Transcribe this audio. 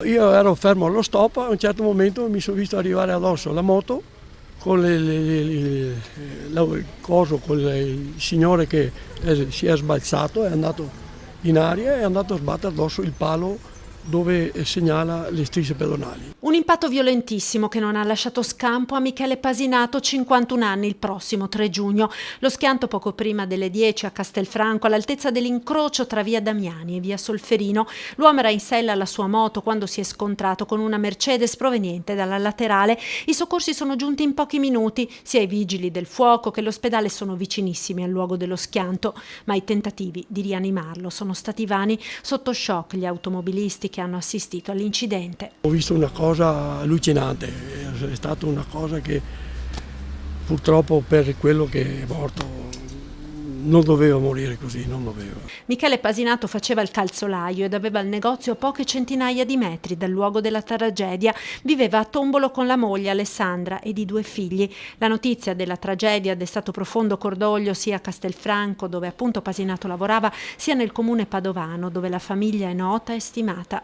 Io ero fermo allo stop, a un certo momento mi sono visto arrivare addosso la moto con il coso, con il signore che si è sbalzato, è andato in aria e è andato a sbattere addosso il palo dove segnala le strisce pedonali. Un impatto violentissimo che non ha lasciato scampo a Michele Pasinato, 51 anni, il prossimo 3 giugno. Lo schianto poco prima delle 10 a Castelfranco, all'altezza dell'incrocio tra via Damiani e via Solferino. L'uomo era in sella alla sua moto quando si è scontrato con una Mercedes proveniente dalla laterale. I soccorsi sono giunti in pochi minuti, sia i vigili del fuoco che l'ospedale sono vicinissimi al luogo dello schianto, ma i tentativi di rianimarlo sono stati vani. Sotto shock gli automobilisti che hanno assistito all'incidente. Ho visto una cosa allucinante, è stata una cosa che purtroppo per quello che è morto non doveva morire così, non doveva. Michele Pasinato faceva il calzolaio ed aveva il negozio a poche centinaia di metri dal luogo della tragedia. Viveva a Tombolo con la moglie Alessandra ed i 2 figli. La notizia della tragedia ha destato profondo cordoglio sia a Castelfranco, dove appunto Pasinato lavorava, sia nel comune padovano, dove la famiglia è nota e stimata.